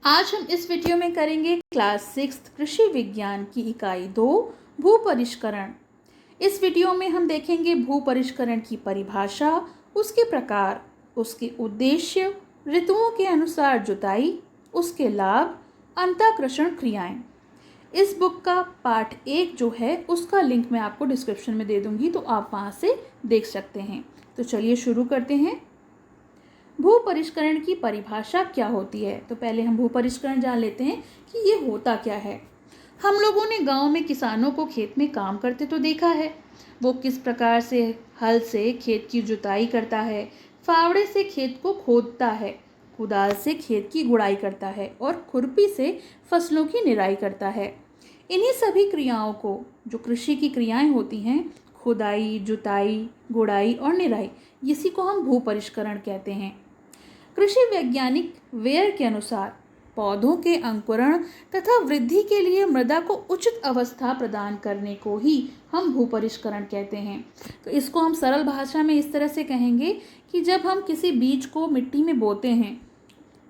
आज हम इस वीडियो में करेंगे क्लास 6 कृषि विज्ञान की इकाई 2 भू परिष्करण। इस वीडियो में हम देखेंगे भू परिष्करण की परिभाषा, उसके प्रकार, उसके उद्देश्य, ऋतुओं के अनुसार जुताई, उसके लाभ, अंतःकृषण क्रियाएं। इस बुक का पार्ट 1 जो है उसका लिंक मैं आपको डिस्क्रिप्शन में दे दूंगी, तो आप वहाँ से देख सकते हैं। तो चलिए शुरू करते हैं। भू परिष्करण की परिभाषा क्या होती है? तो पहले हम भू परिष्करण जान लेते हैं कि ये होता क्या है। हम लोगों ने गांव में किसानों को खेत में काम करते तो देखा है। वो किस प्रकार से हल से खेत की जुताई करता है, फावड़े से खेत को खोदता है, कुदाल से खेत की गुड़ाई करता है और खुरपी से फसलों की निराई करता है। इन्हीं सभी क्रियाओं को, जो कृषि की क्रियाएं होती हैं, खुदाई, जुताई, गुड़ाई और निराई, इसी को हम भू परिष्करण कहते हैं। कृषि वैज्ञानिक वेयर के अनुसार पौधों के अंकुरण तथा वृद्धि के लिए मृदा को उचित अवस्था प्रदान करने को ही हम भू परिष्करण कहते हैं। तो इसको हम सरल भाषा में इस तरह से कहेंगे कि जब हम किसी बीज को मिट्टी में बोते हैं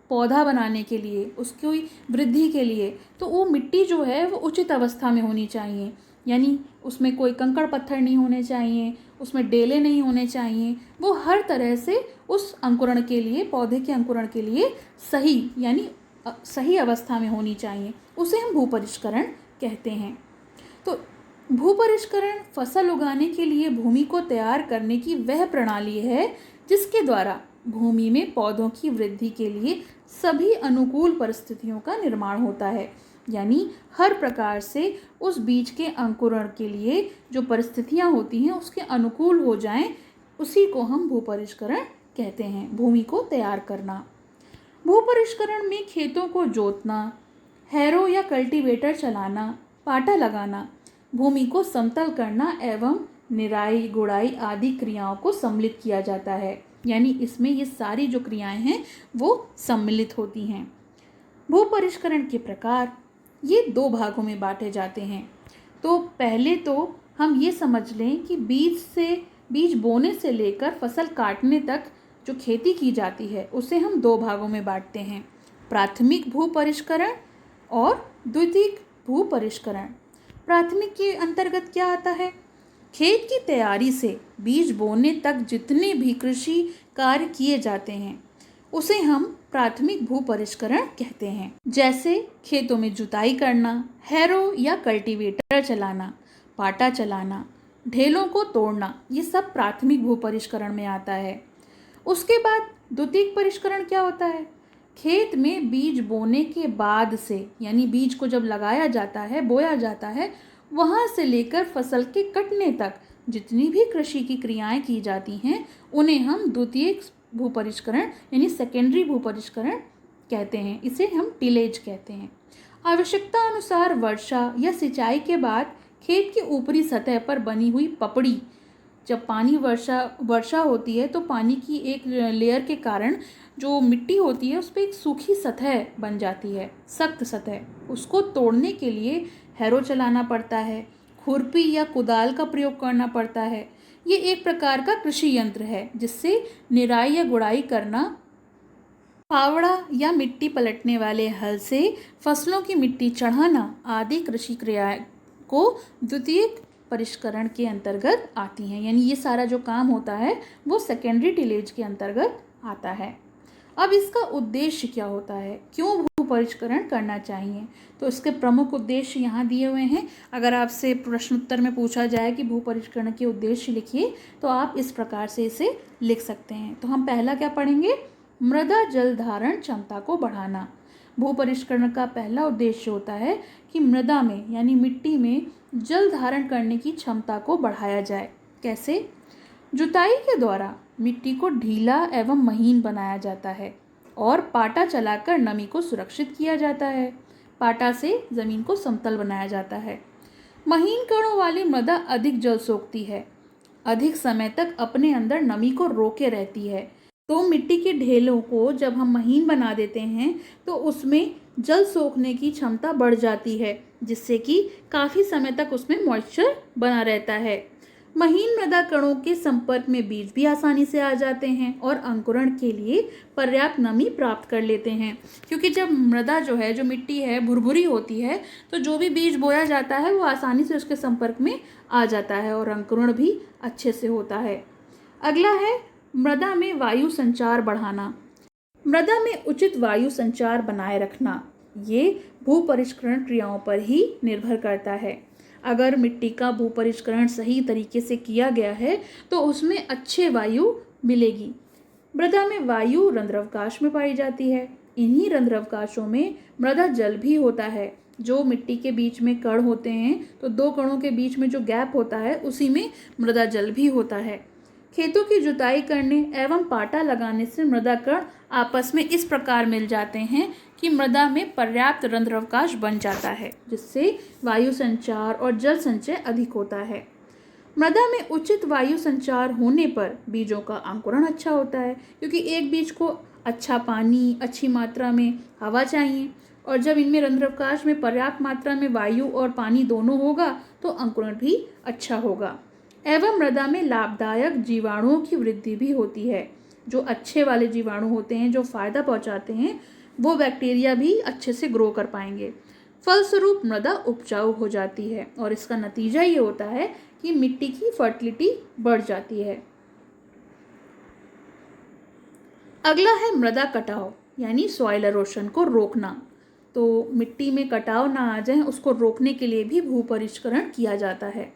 पौधा बनाने के लिए, उसकी वृद्धि के लिए, तो वो मिट्टी जो है वो उचित अवस्था में होनी चाहिए। यानी उसमें कोई कंकड़ पत्थर नहीं होने चाहिए, उसमें डेले नहीं होने चाहिए। वो हर तरह से उस अंकुरण के लिए, पौधे के अंकुरण के लिए सही, यानी सही अवस्था में होनी चाहिए। उसे हम भू परिष्करण कहते हैं। तो भू परिष्करण फसल उगाने के लिए भूमि को तैयार करने की वह प्रणाली है जिसके द्वारा भूमि में पौधों की वृद्धि के लिए सभी अनुकूल परिस्थितियों का निर्माण होता है। यानी हर प्रकार से उस बीज के अंकुरण के लिए जो परिस्थितियां होती हैं उसके अनुकूल हो जाएं, उसी को हम भू परिष्करण कहते हैं। भूमि को तैयार करना। भू परिष्करण में खेतों को जोतना, हैरो या कल्टीवेटर चलाना, पाटा लगाना, भूमि को समतल करना एवं निराई, गुड़ाई आदि क्रियाओं को सम्मिलित किया जाता है। यानी इसमें ये सारी जो क्रियाएं हैं वो सम्मिलित होती हैं। भू परिष्करण के प्रकार ये 2 भागों में बांटे जाते हैं। तो पहले तो हम ये समझ लें कि बीज बोने से लेकर फसल काटने तक जो खेती की जाती है उसे हम 2 भागों में बांटते हैं, प्राथमिक भू परिष्करण और द्वितीयक भू परिष्करण। प्राथमिक के अंतर्गत क्या आता है? खेत की तैयारी से बीज बोने तक जितने भी कृषि कार्य किए जाते हैं उसे हम प्राथमिक भू परिष्करण कहते हैं। जैसे खेतों में जुताई करना, हैरो या कल्टीवेटर चलाना, पाटा चलाना, ढेलों को तोड़ना, ये सब प्राथमिक भू परिष्करण में आता है। उसके बाद द्वितीयक परिष्करण क्या होता है? खेत में बीज बोने के बाद से, यानी बीज को जब लगाया जाता है, बोया जाता है, वहाँ से लेकर फसल के कटने तक जितनी भी कृषि की क्रियाएं की जाती हैं उन्हें हम द्वितीयक भू परिष्करण यानी सेकेंडरी भू परिष्करण कहते हैं। इसे हम टिलेज कहते हैं। आवश्यकता अनुसार वर्षा या सिंचाई के बाद खेत की ऊपरी सतह पर बनी हुई पपड़ी, जब पानी वर्षा होती है तो पानी की एक लेयर के कारण जो मिट्टी होती है उस पर एक सूखी सतह बन जाती है, सख्त सतह। उसको तोड़ने के लिए हैरो चलाना पड़ता है, खुरपी या कुदाल का प्रयोग करना पड़ता है। ये एक प्रकार का कृषि यंत्र है जिससे निराई या गुड़ाई करना, फावड़ा या मिट्टी पलटने वाले हल से फसलों की मिट्टी चढ़ाना आदि कृषि क्रियाएं को द्वितीयक परिष्करण के अंतर्गत आती हैं। यानी ये सारा जो काम होता है वो सेकेंडरी टिलेज के अंतर्गत आता है। अब इसका उद्देश्य क्या होता है? क्यों भू परिष्करण करना चाहिए? तो इसके प्रमुख उद्देश्य यहाँ दिए हुए हैं। अगर आपसे प्रश्न उत्तर में पूछा जाए कि भू परिष्करण के उद्देश्य लिखिए, तो आप इस प्रकार से इसे लिख सकते हैं। तो हम पहला क्या पढ़ेंगे? मृदा जल धारण क्षमता को बढ़ाना। भू परिष्करण का पहला उद्देश्य होता है कि मृदा में, यानी मिट्टी में जल धारण करने की क्षमता को बढ़ाया जाए। कैसे? जुताई के द्वारा मिट्टी को ढीला एवं महीन बनाया जाता है और पाटा चलाकर नमी को सुरक्षित किया जाता है। पाटा से जमीन को समतल बनाया जाता है। महीन कणों वाली मृदा अधिक जल सोखती है, अधिक समय तक अपने अंदर नमी को रोके रहती है। तो मिट्टी के ढेलों को जब हम महीन बना देते हैं तो उसमें जल सोखने की क्षमता बढ़ जाती है, जिससे कि काफ़ी समय तक उसमें मॉइस्चर बना रहता है। महीन मृदा कणों के संपर्क में बीज भी आसानी से आ जाते हैं और अंकुरण के लिए पर्याप्त नमी प्राप्त कर लेते हैं, क्योंकि जब मृदा जो है, जो मिट्टी है, भुरभुरी होती है, तो जो भी बीज बोया जाता है वो आसानी से उसके संपर्क में आ जाता है और अंकुरण भी अच्छे से होता है। अगला है मृदा में वायु संचार बढ़ाना। मृदा में उचित वायु संचार बनाए रखना, ये भूपरिष्करण क्रियाओं पर ही निर्भर करता है। अगर मिट्टी का भूपरिष्करण सही तरीके से किया गया है तो उसमें अच्छे वायु मिलेगी। मृदा में वायु रंध्रावकाश में पाई जाती है। इन्हीं रंध्रावकाशों में मृदा जल भी होता है। जो मिट्टी के बीच में कण होते हैं, तो दो कणों के बीच में जो गैप होता है उसी में मृदा जल भी होता है। खेतों की जुताई करने एवं पाटा लगाने से मृदा कण आपस में इस प्रकार मिल जाते हैं कि मृदा में पर्याप्त रंध्रावकाश बन जाता है, जिससे वायु संचार और जल संचय अधिक होता है। मृदा में उचित वायु संचार होने पर बीजों का अंकुरण अच्छा होता है, क्योंकि एक बीज को अच्छा पानी, अच्छी मात्रा में हवा चाहिए, और जब इनमें रंध्रावकाश में पर्याप्त मात्रा में वायु और पानी दोनों होगा तो अंकुरण भी अच्छा होगा। एवं मृदा में लाभदायक जीवाणुओं की वृद्धि भी होती है। जो अच्छे वाले जीवाणु होते हैं, जो फायदा पहुंचाते हैं, वो बैक्टीरिया भी अच्छे से ग्रो कर पाएंगे। फलस्वरूप मृदा उपजाऊ हो जाती है और इसका नतीजा ये होता है कि मिट्टी की फर्टिलिटी बढ़ जाती है। अगला है मृदा कटाव, यानी सॉइल एरोशन को रोकना। तो मिट्टी में कटाव ना आ जाए, उसको रोकने के लिए भी भूपरिष्करण किया जाता है।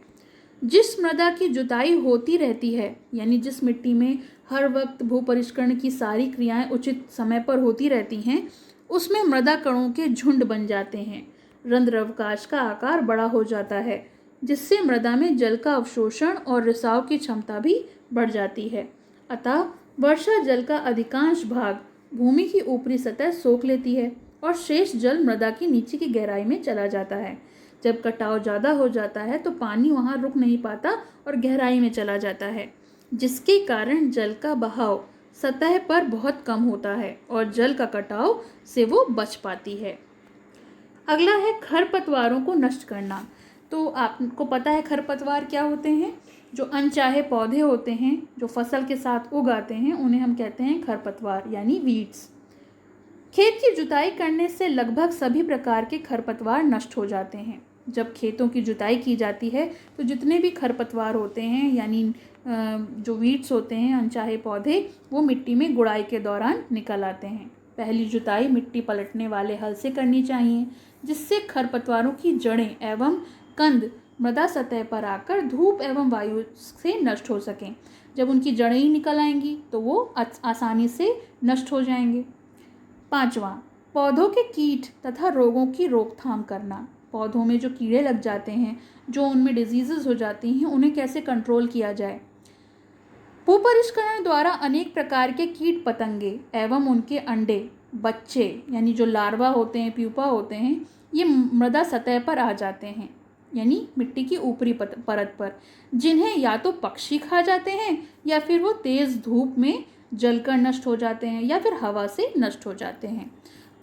जिस मृदा की जुताई होती रहती है, यानी जिस मिट्टी में हर वक्त भूपरिष्करण की सारी क्रियाएं उचित समय पर होती रहती हैं, उसमें मृदा कणों के झुंड बन जाते हैं। रंध्रावकाश का आकार बड़ा हो जाता है, जिससे मृदा में जल का अवशोषण और रिसाव की क्षमता भी बढ़ जाती है। अतः वर्षा जल का अधिकांश भाग भूमि की ऊपरी सतह सोख लेती है और शेष जल मृदा की नीचे की गहराई में चला जाता है। जब कटाव ज़्यादा हो जाता है तो पानी वहाँ रुक नहीं पाता और गहराई में चला जाता है, जिसके कारण जल का बहाव सतह पर बहुत कम होता है और जल का कटाव से वो बच पाती है। अगला है खरपतवारों को नष्ट करना। तो आपको पता है खरपतवार क्या होते हैं? जो अनचाहे पौधे होते हैं, जो फसल के साथ उग आते हैं, उन्हें हम कहते हैं खरपतवार, यानी वीड्स। खेत की जुताई करने से लगभग सभी प्रकार के खरपतवार नष्ट हो जाते हैं। जब खेतों की जुताई की जाती है तो जितने भी खरपतवार होते हैं, यानी जो वीड्स होते हैं, अनचाहे पौधे, वो मिट्टी में गुड़ाई के दौरान निकल आते हैं। पहली जुताई मिट्टी पलटने वाले हल से करनी चाहिए, जिससे खरपतवारों की जड़ें एवं कंद मृदा सतह पर आकर धूप एवं वायु से नष्ट हो सकें। जब उनकी जड़ें ही निकल आएंगी तो वो आसानी से नष्ट हो जाएंगे। 5वां, पौधों के कीट तथा रोगों की रोकथाम करना। पौधों में जो कीड़े लग जाते हैं, जो उनमें डिजीजेस हो जाती हैं, उन्हें कैसे कंट्रोल किया जाए। भूपरिष्करण द्वारा अनेक प्रकार के कीट पतंगे एवं उनके अंडे, बच्चे, यानी जो लार्वा होते हैं, प्यूपा होते हैं, ये मृदा सतह पर आ जाते हैं, यानी मिट्टी की ऊपरी परत पर, जिन्हें या तो पक्षी खा जाते हैं या फिर वो तेज़ धूप में जलकर नष्ट हो जाते हैं या फिर हवा से नष्ट हो जाते हैं।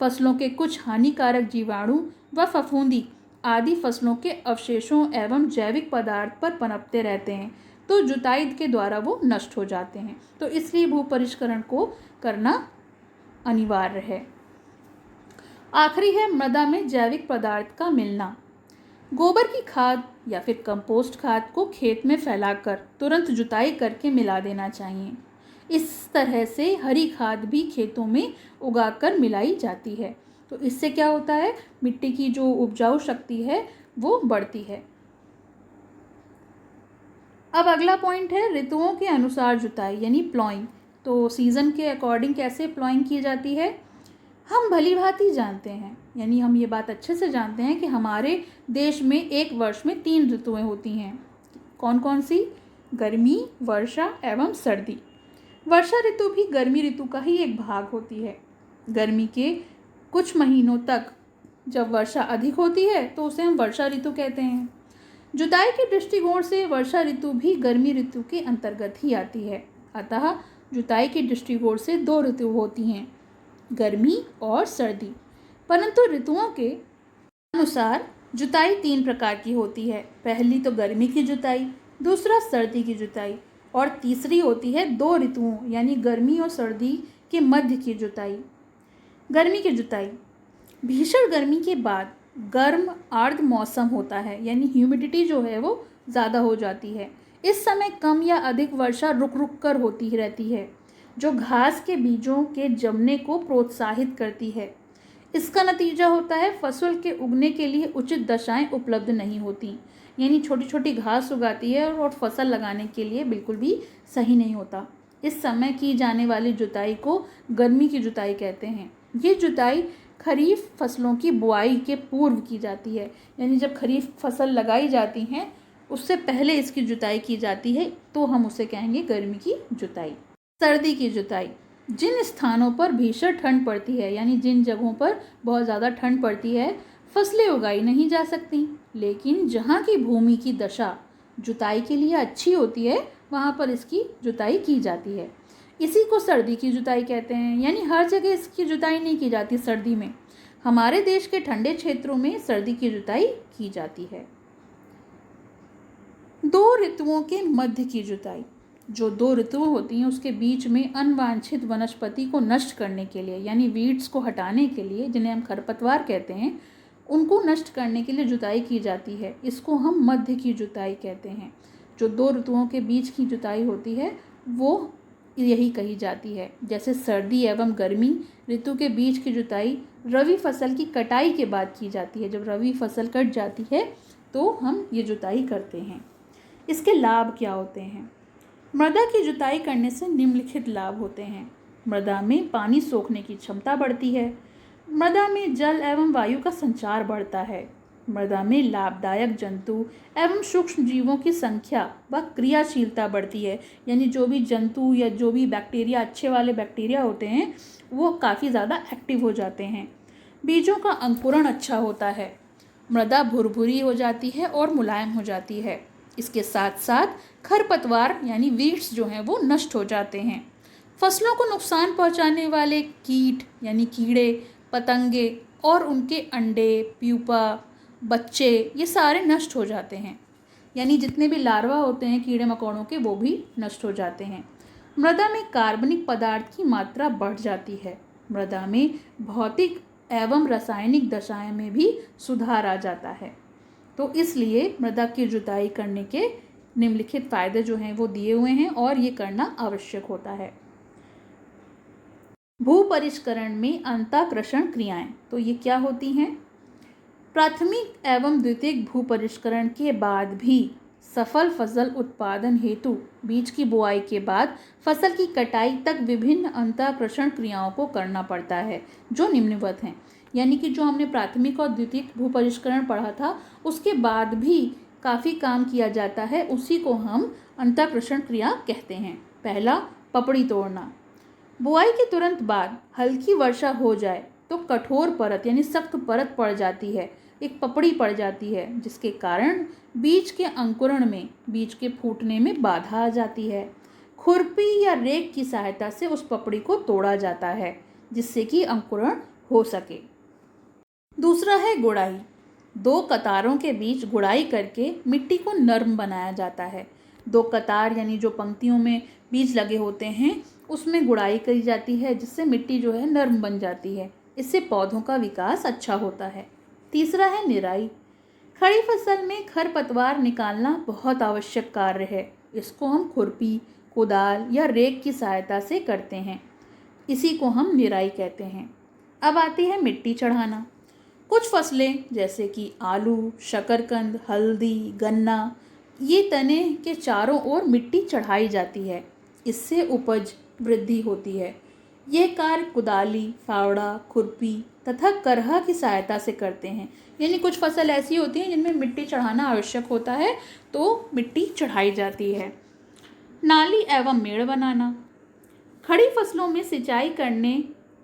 फसलों के कुछ हानिकारक जीवाणु व फफूंदी आदि फसलों के अवशेषों एवं जैविक पदार्थ पर पनपते रहते हैं, तो जुताई के द्वारा वो नष्ट हो जाते हैं। तो इसलिए भूपरिष्करण को करना अनिवार्य है। आखिरी है मृदा में जैविक पदार्थ का मिलना। गोबर की खाद या फिर कंपोस्ट खाद को खेत में फैलाकर तुरंत जुताई करके मिला देना चाहिए। इस तरह से हरी खाद भी खेतों में उगाकर मिलाई जाती है। तो इससे क्या होता है, मिट्टी की जो उपजाऊ शक्ति है वो बढ़ती है। अब अगला पॉइंट है ऋतुओं के अनुसार जुताई, यानी प्लॉइंग। तो सीज़न के अकॉर्डिंग कैसे प्लॉइंग की जाती है, हम भली भांति जानते हैं, यानी हम ये बात अच्छे से जानते हैं कि हमारे देश में एक वर्ष में 3 ऋतुएं होती हैं। कौन कौन सी? गर्मी, वर्षा एवं सर्दी। वर्षा ऋतु भी गर्मी ऋतु का ही एक भाग होती है। गर्मी के कुछ महीनों तक जब वर्षा अधिक होती है तो उसे हम वर्षा ऋतु कहते हैं। जुताई के दृष्टिकोण से वर्षा ऋतु भी गर्मी ऋतु के अंतर्गत ही आती है। अतः जुताई के दृष्टिकोण से 2 ऋतु होती हैं, गर्मी और सर्दी। परंतु ऋतुओं के अनुसार जुताई 3 प्रकार की होती है। पहली तो गर्मी की जुताई, दूसरा सर्दी की जुताई, और तीसरी होती है 2 ऋतुओं यानी गर्मी और सर्दी के मध्य की जुताई। गर्मी की जुताई, भीषण गर्मी के बाद गर्म आर्द्र मौसम होता है, यानी ह्यूमिडिटी जो है वो ज़्यादा हो जाती है। इस समय कम या अधिक वर्षा रुक रुक कर होती रहती है, जो घास के बीजों के जमने को प्रोत्साहित करती है। इसका नतीजा होता है फसल के उगने के लिए उचित दशाएं उपलब्ध नहीं होती, यानी छोटी छोटी घास उगाती है और फसल लगाने के लिए बिल्कुल भी सही नहीं होता। इस समय की जाने वाली जुताई को गर्मी की जुताई कहते हैं। ये जुताई खरीफ फसलों की बुआई के पूर्व की जाती है, यानी जब खरीफ फसल लगाई जाती हैं उससे पहले इसकी जुताई की जाती है, तो हम उसे कहेंगे गर्मी की जुताई। सर्दी की जुताई, जिन स्थानों पर भीषण ठंड पड़ती है, यानी जिन जगहों पर बहुत ज़्यादा ठंड पड़ती है, फसलें उगाई नहीं जा सकती, लेकिन जहाँ की भूमि की दशा जुताई के लिए अच्छी होती है वहाँ पर इसकी जुताई की जाती है। इसी को सर्दी की जुताई कहते हैं, यानी हर जगह इसकी जुताई नहीं की जाती सर्दी में। हमारे देश के ठंडे क्षेत्रों में सर्दी की जुताई की जाती है। 2 ऋतुओं के मध्य की जुताई, जो 2 ऋतुएं होती हैं उसके बीच में अनवांछित वनस्पति को नष्ट करने के लिए, यानी वीड्स को हटाने के लिए, जिन्हें हम खरपतवार कहते हैं, उनको नष्ट करने के लिए जुताई की जाती है। इसको हम मध्य की जुताई कहते हैं। जो 2 ऋतुओं के बीच की जुताई होती है वो यही कही जाती है। जैसे सर्दी एवं गर्मी ऋतु के बीच की जुताई रबी फसल की कटाई के बाद की जाती है। जब रबी फसल कट जाती है तो हम ये जुताई करते हैं। इसके लाभ क्या होते हैं? मृदा की जुताई करने से निम्नलिखित लाभ होते हैं। मृदा में पानी सोखने की क्षमता बढ़ती है। मृदा में जल एवं वायु का संचार बढ़ता है। मृदा में लाभदायक जंतु एवं सूक्ष्म जीवों की संख्या व क्रियाशीलता बढ़ती है, यानी जो भी जंतु या जो भी बैक्टीरिया, अच्छे वाले बैक्टीरिया होते हैं, वो काफ़ी ज़्यादा एक्टिव हो जाते हैं। बीजों का अंकुरण अच्छा होता है। मृदा भुरभुरी हो जाती है और मुलायम हो जाती है। इसके साथ साथ खरपतवार यानी वीड्स जो हैं वो नष्ट हो जाते हैं। फसलों को नुकसान पहुंचाने वाले कीट यानी कीड़े, पतंगे और उनके अंडे, प्यूपा, बच्चे, ये सारे नष्ट हो जाते हैं। यानी जितने भी लार्वा होते हैं कीड़े मकोड़ों के, वो भी नष्ट हो जाते हैं। मृदा में कार्बनिक पदार्थ की मात्रा बढ़ जाती है। मृदा में भौतिक एवं रासायनिक दशाएं में भी सुधार आ जाता है। तो इसलिए मृदा की जुताई करने के निम्नलिखित फायदे जो हैं वो दिए हुए हैं और ये करना आवश्यक होता है। भू परिष्करण में अंतःकृषण क्रियाएं, तो ये क्या होती हैं? प्राथमिक एवं द्वितीयक भू परिष्करण के बाद भी सफल फसल उत्पादन हेतु बीज की बुआई के बाद फसल की कटाई तक विभिन्न अंतःकृषण क्रियाओं को करना पड़ता है, जो निम्नवत हैं। यानी कि जो हमने प्राथमिक और द्वितीयक भू परिष्करण पढ़ा था उसके बाद भी काफ़ी काम किया जाता है, उसी को हम अंतःकृषण क्रिया कहते हैं। पहला, पपड़ी तोड़ना। बुआई के तुरंत बाद हल्की वर्षा हो जाए तो कठोर परत यानी सख्त परत पड़ जाती है, एक पपड़ी पड़ जाती है, जिसके कारण बीज के अंकुरण में, बीज के फूटने में बाधा आ जाती है। खुरपी या रेक की सहायता से उस पपड़ी को तोड़ा जाता है जिससे कि अंकुरण हो सके। दूसरा है गुड़ाई। 2 कतारों के बीच गुड़ाई करके मिट्टी को नर्म बनाया जाता है। 2 कतार यानी जो पंक्तियों में बीज लगे होते हैं उसमें गुड़ाई करी जाती है, जिससे मिट्टी जो है नर्म बन जाती है। इससे पौधों का विकास अच्छा होता है। तीसरा है निराई। खड़ी फसल में खरपतवार निकालना बहुत आवश्यक कार्य है। इसको हम खुरपी, कुदाल या रेक की सहायता से करते हैं। इसी को हम निराई कहते हैं। अब आती है मिट्टी चढ़ाना। कुछ फसलें जैसे कि आलू, शकरकंद, हल्दी, गन्ना, ये तने के चारों ओर मिट्टी चढ़ाई जाती है। इससे उपज वृद्धि होती है। यह कार्य कुदाली, फावड़ा, खुरपी तथा करहा की सहायता से करते हैं। यानी कुछ फसल ऐसी होती हैं जिनमें मिट्टी चढ़ाना आवश्यक होता है, तो मिट्टी चढ़ाई जाती है। नाली एवं मेड़ बनाना। खड़ी फसलों में सिंचाई करने,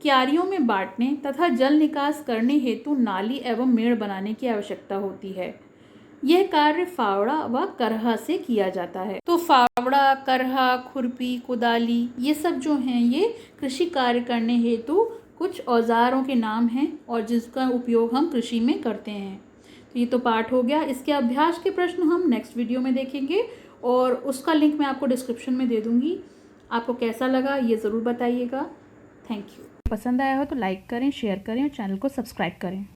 क्यारियों में बांटने तथा जल निकास करने हेतु नाली एवं मेड़ बनाने की आवश्यकता होती है। यह कार्य फावड़ा व करहा से किया जाता है। तो फावड़ा, करहा, खुरपी, कुदाली, ये सब जो हैं ये कृषि कार्य करने हेतु कुछ औजारों के नाम हैं और जिसका उपयोग हम कृषि में करते हैं। तो ये तो पाठ हो गया। इसके अभ्यास के प्रश्न हम नेक्स्ट वीडियो में देखेंगे। और उसका लिंक मैं आपको डिस्क्रिप्शन में दे दूँगी। आपको कैसा लगा ये ज़रूर बताइएगा। Thank you. पसंद आया हो तो लाइक करें, शेयर करें और चैनल को सब्सक्राइब करें।